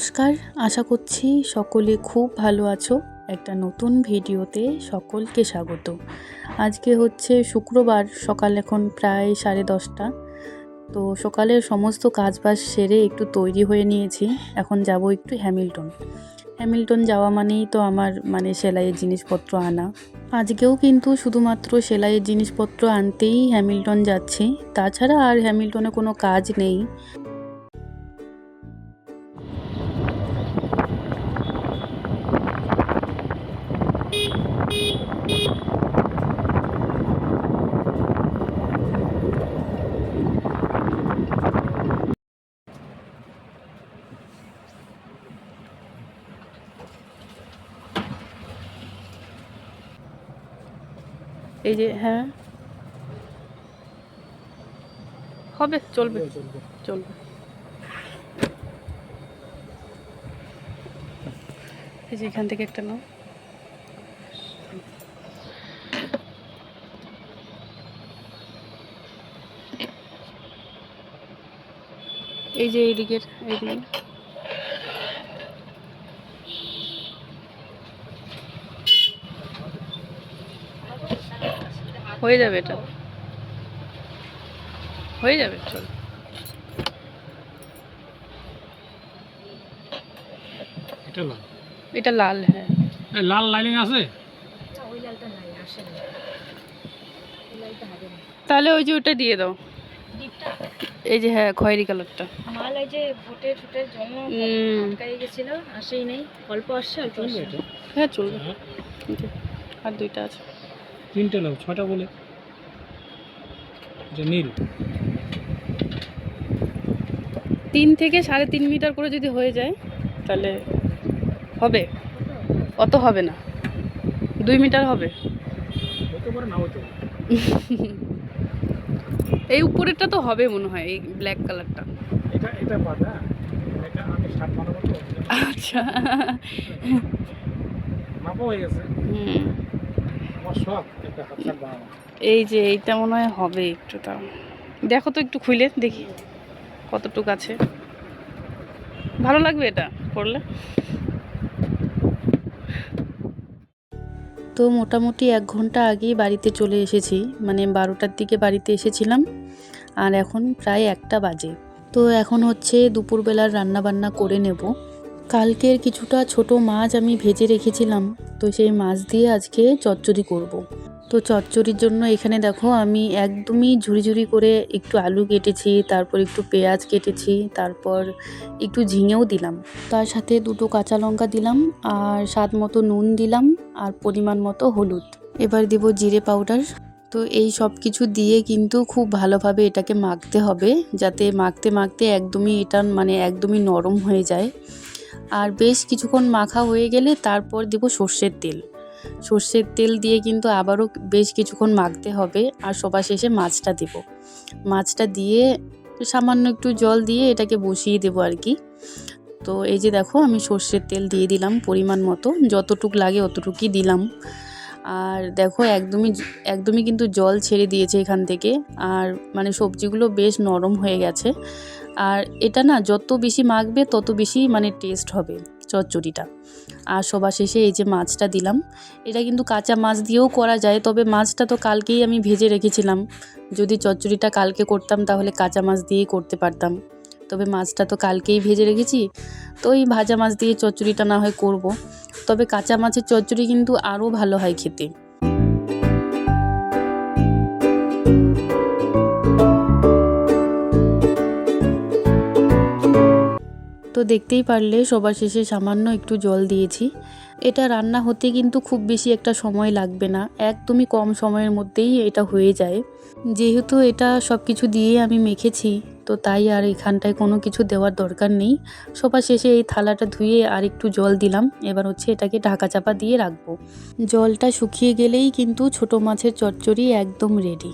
নমস্কার, আশা করছি সকলে খুব ভালো আছো। একটা নতুন ভিডিওতে সকলকে স্বাগত। আজকে হচ্ছে শুক্রবার, সকাল এখন প্রায় 10:30। তো সকালের সমস্ত কাজবাজ সেরে একটু তৈরি হয়ে নিয়েছি। এখন যাব একটু হ্যামিল্টন যাওয়া মানেই তো আমার সেলাইয়ের জিনিসপত্র আনা। আজকেও কিন্তু শুধুমাত্র সেলাইয়ের জিনিসপত্র আনতেই হ্যামিল্টন যাচ্ছি, তাছাড়া আর হ্যামিল্টনে কোনো কাজ নেই। এই যে হ্যাঁ, হবে, চলবে চলবে। এই যে এখান থেকে একটা নাও। এই যে এইদিকে হয়ে যাবে, এটা হয়ে যাবে, চল। এটা লাল, হ্যাঁ লাল লাইনিং আছে। তাহলে ওই যে ওটা দিয়ে দাও, এই যে হ্যাঁ খয়েরি কালারটা। মাল এই যে ভোটের জন্য আটকাই গেছিল, আসেই নেই, অল্প আসছে, অল্প আসছে। হ্যাঁ চলবে, আর দুইটা আছে। তিনটে নাও, 6টা বলে যে নীল। 3 থেকে 3.5 মিটার করে যদি হয়ে যায় তাহলে হবে। অত হবে না, 2 মিটার হবে। হতে পারে না হতে। এই উপরেরটা তো হবে মনে হয়, এই ব্ল্যাক কালারটা। এটা বাদা, এটা আমি 7 বানাবো তো। আচ্ছা, মাপা হয়ে গেছে। আমার শখ একটা হাত শার্ট বানানো। এই যে এইটা মনে হয় হবে একটু, তাও দেখো তো একটু খুলে দেখি কতটুকু আছে। ভালো লাগবে এটা করলে। তো মোটামুটি 1 ঘন্টা আগেই বাড়িতে চলে এসেছি, 12টার দিকে বাড়িতে এসেছিলাম, আর এখন প্রায় 1টা বাজে। তো এখন হচ্ছে দুপুরবেলার রান্নাবান্না করে নেব। কালকের কিছুটা ছোট মাছ আমি ভেজে রেখেছিলাম, তো সেই মাছ দিয়ে আজকে চচ্চড়ি করব। তো চচ্চড়ির জন্য এখানে দেখো আমি একদমই ঝুরি ঝুরি করে একটু আলু কেটেছি, তারপর একটু পেঁয়াজ কেটেছি, তারপর একটু ঝিঙেও দিলাম, তার সাথে 2টো কাঁচা লঙ্কা দিলাম, আর স্বাদ মতো নুন দিলাম, আর পরিমাণ মতো হলুদ। এবার দিব জিরে পাউডার। তো এই সব কিছু দিয়ে কিন্তু খুব ভালোভাবে এটাকে মাখতে হবে, যাতে মাখতে মাখতে একদমই এটা একদমই নরম হয়ে যায়। আর বেশ কিছুক্ষণ মাখা হয়ে গেলে তারপর দিব সর্ষের তেল দিয়ে কিন্তু আবারও বেশ কিছুক্ষণ মাখতে হবে। আর সবার শেষে মাছটা দিব, মাছটা দিয়ে সামান্য একটু জল দিয়ে এটাকে বসিয়ে দেবো আর কি। তো এই যে দেখো আমি সর্ষের তেল দিয়ে দিলাম পরিমাণ মতো, যতটুক লাগে অতটুকুই দিলাম। আর দেখো একদমই কিন্তু জল ছেড়ে দিয়েছে এখান থেকে, আর সবজিগুলো বেশ নরম হয়ে গেছে। আর এটা না যত বেশি মাখবে তত বেশি টেস্ট হবে চচ্চড়িটা। আর সবার শেষে এই যে মাছটা দিলাম। এটা কিন্তু কাঁচা মাছ দিয়েও করা যায়, তবে মাছটা তো কালকেই আমি ভেজে রেখেছিলাম। যদি চচ্চড়িটা কালকে করতাম তাহলে কাঁচা মাছ দিয়েই করতে পারতাম, তবে মাছটা তো কালকেই ভেজে রেখেছি, তো এই ভাজা মাছ দিয়ে চচ্চড়িটা না হয় করব। তবে কাঁচা মাছের চচ্চড়ি কিন্তু আরও ভালো হয় খেতে। তো দেখতেই পারলে সবার শেষে সামান্য একটু জল দিয়েছি। এটা রান্না হতে কিন্তু খুব বেশি একটা সময় লাগবে না, একদমই কম সময়ের মধ্যেই এটা হয়ে যায়। যেহেতু এটা সব কিছু দিয়ে আমি মেখেছি, তো তাই আর এখানটায় কোনো কিছু দেওয়ার দরকার নেই। সবার শেষে এই থালাটা ধুয়ে আর একটু জল দিলাম। এবার হচ্ছে এটাকে ঢাকা চাপা দিয়ে রাখবো। জলটা শুকিয়ে গেলেই কিন্তু ছোট মাছের চচ্চড়ি একদম রেডি।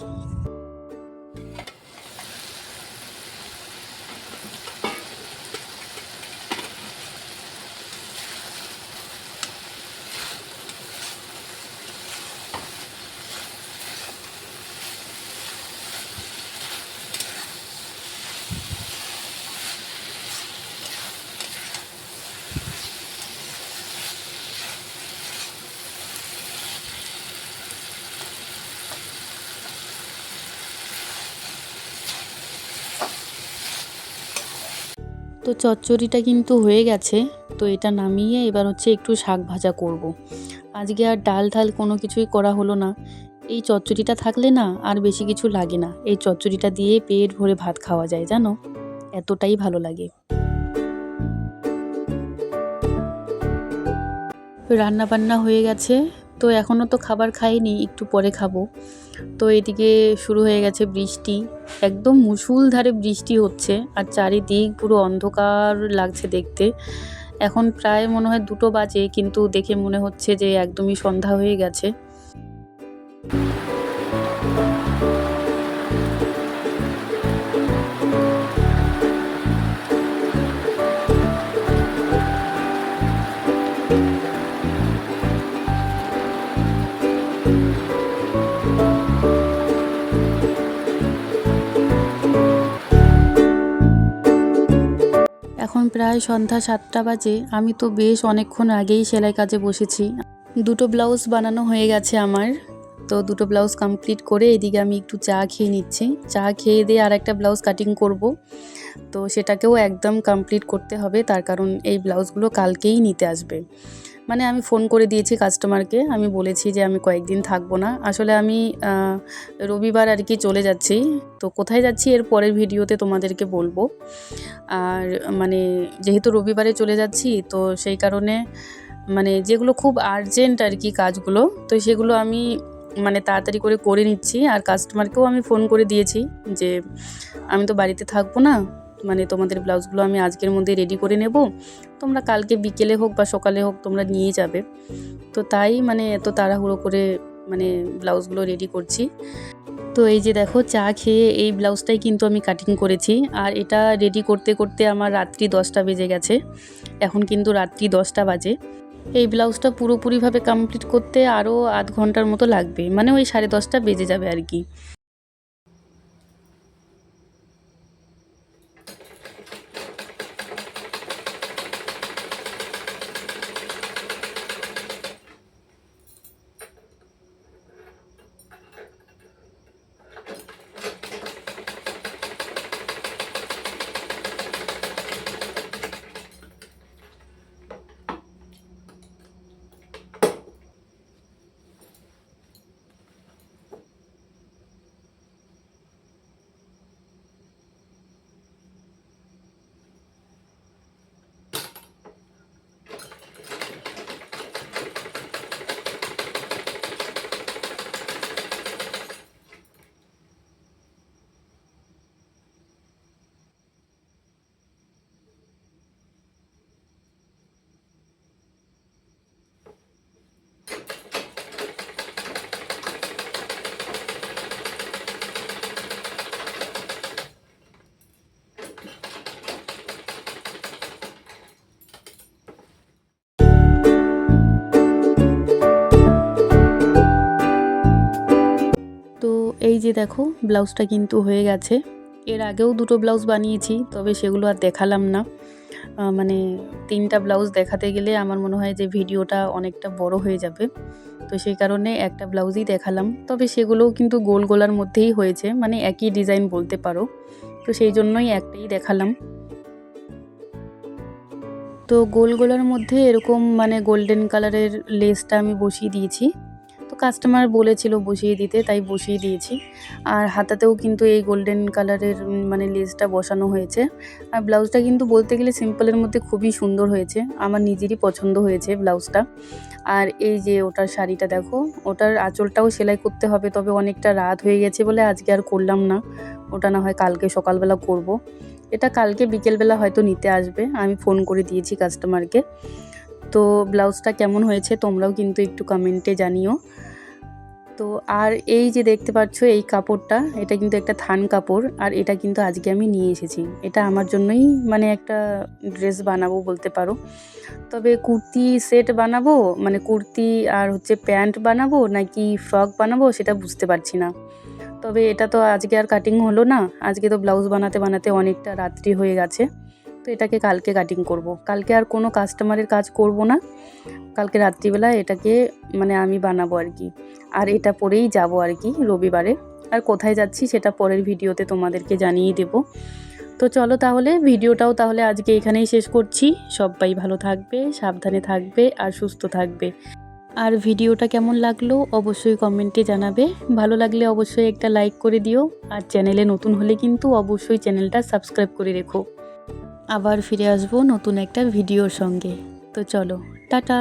তো চচ্চড়িটা কিন্তু হয়ে গেছে। তো এটা নামিয়ে এবার হচ্ছে একটু শাক ভাজা করব। আজকে আর ডাল ঢাল কোনো কিছুই করা হলো না। এই চচ্চড়িটা থাকলে না আর বেশি কিছু লাগে না। এই চচ্চড়িটা দিয়ে পেট ভরে ভাত খাওয়া যায় জানো, এতটাই ভালো লাগে। রান্না বান্না হয়ে গেছে, তো এখনও তো খাবার খাইনি, একটু পরে খাবো। তো এদিকে শুরু হয়ে গেছে বৃষ্টি, একদম মুষলধারে বৃষ্টি হচ্ছে আর চারিদিক পুরো অন্ধকার লাগছে দেখতে। এখন প্রায় মনে হয় 2টো বাজে, কিন্তু দেখে মনে হচ্ছে যে একদমই সন্ধ্যা হয়ে গেছে। এখন প্রায় সন্ধ্যা 7টা বাজে। আমি তো বেশ অনেকক্ষণ আগেই সেলাই কাজে বসেছি। 2টো ব্লাউজ বানানো হয়ে গেছে আমার। তো 2টো ব্লাউজ কমপ্লিট করে এদিকে আমি একটু চা খেয়ে নিচ্ছি। চা খেয়ে দিয়ে আর একটা ব্লাউজ কাটিং করব। তো সেটাকেও একদম কমপ্লিট করতে হবে, তার কারণ এই ব্লাউজগুলো কালকেই নিতে আসবে। মানে আমি ফোন করে দিয়েছি কাস্টমারকে, আমি বলেছি যে আমি কয়েকদিন থাকবো না। আসলে আমি রবিবার আর কি চলে যাচ্ছি। তো কোথায় যাচ্ছি এর পরের ভিডিওতে তোমাদেরকে বলবো। আর মানে যেহেতু রবিবারে চলে যাচ্ছি, তো সেই কারণে মানে যেগুলো খুব আর্জেন্ট আর কি কাজগুলো, তো সেগুলো আমি মানে তাড়াতাড়ি করে নিচ্ছি। আর কাস্টমারকেও আমি ফোন করে দিয়েছি যে আমি তো বাড়িতে থাকবো না, মানে তোমাদের ব্লাউজগুলো আমি আজকের মধ্যে রেডি করে নেব, তোমরা কালকে বিকেলে হোক বা সকালে হোক তোমরা নিয়ে যাবে। তো তাই মানে এত তাড়াহুড়ো করে মানে ব্লাউজগুলো রেডি করছি। তো এই যে দেখো, চা খেয়ে এই ব্লাউজটাই কিন্তু আমি কাটিং করেছি। আর এটা রেডি করতে করতে আমার রাত্রি 10টা বেজে গেছে। এখন কিন্তু রাত্রি 10টা বাজে। এই ব্লাউজটা পুরোপুরিভাবে কমপ্লিট করতে আরও আধ ঘন্টার মতো লাগবে, মানে ওই 10:30টা বেজে যাবে আর কি। তো এই যে দেখো, ব্লাউজটা কিন্তু হয়ে গেছে। এর আগেও 2টো ব্লাউজ বানিয়েছি, তবে সেগুলো আর দেখালাম না। মানে 3টা ব্লাউজ দেখাতে গেলে আমার মনে হয় যে ভিডিওটা অনেকটা বড় হয়ে যাবে। তো সেই কারণে একটা ব্লাউজই দেখালাম, তবে সেগুলোও কিন্তু গোল গলার মধ্যেই হয়েছে, মানে একই ডিজাইন বলতে পারো। তো সেই জন্যই একটাই দেখালাম। তো গোল গলার মধ্যে এরকম মানে গোল্ডেন কালারের লেসটা আমি বসিয়ে দিয়েছি। তো কাস্টমার বলেছিল বসিয়ে দিতে, তাই বসিয়ে দিয়েছি। আর হাতাতেও কিন্তু এই গোল্ডেন কালারের মানে লেসটা বসানো হয়েছে। আর ব্লাউজটা কিন্তু বলতে গেলে সিম্পলের মধ্যে খুবই সুন্দর হয়েছে, আমার নিজেরই পছন্দ হয়েছে ব্লাউজটা। আর এই যে ওটার শাড়িটা দেখো, ওটার আঁচলটাও সেলাই করতে হবে, তবে অনেকটা রাত হয়ে গেছে বলে আজকে আর করলাম না। ওটা না হয় কালকে সকালবেলা করব। এটা কালকে বিকেলবেলা হয়তো নিতে আসবে, আমি ফোন করে দিয়েছি কাস্টমারকে। তো ব্লাউজটা কেমন হয়েছে তোমরাও কিন্তু একটু কমেন্টে জানিও। তো আর এই যে দেখতে পাচ্ছ এই কাপড়টা, এটা কিন্তু একটা থান কাপড়, আর এটা কিন্তু আজকে আমি নিয়ে এসেছি। এটা আমার জন্যই মানে একটা ড্রেস বানাবো বলতে পারো। তবে কুর্তি সেট বানাবো, মানে কুর্তি আর হচ্ছে প্যান্ট বানাবো নাকি ফ্রক বানাবো সেটা বুঝতে পারছি না। তবে এটা তো আজকে আর কাটিং হলো না, আজকে তো ব্লাউজ বানাতে বানাতে অনেকটা রাত্রি হয়ে গেছে। তো এটাকে কালকে কাটিং করব। কালকে আর কোনো কাস্টমারের কাজ করব না, কালকে রাত্রিবেলা এটাকে মানে আমি বানাবো আর কি। আর এটা পরেই যাব আর কি রবিবারে। আর কোথায় যাচ্ছি সেটা পরের ভিডিওতে তোমাদেরকে জানিয়ে দেব। তো চলো তাহলে ভিডিওটাও তাহলে আজকে এখানেই শেষ করছি। সবাই ভালো থাকবে, সাবধানে থাকবে আর সুস্থ থাকবে। আর ভিডিওটা কেমন লাগলো অবশ্যই কমেন্টে জানাবে। ভালো লাগলে অবশ্যই একটা লাইক করে দিও। আর চ্যানেলে নতুন হলে কিন্তু অবশ্যই চ্যানেলটা সাবস্ক্রাইব করে রেখো। আবার ফিরে আসবো নতুন একটা ভিডিওর সঙ্গে। তো চলো, টাটা।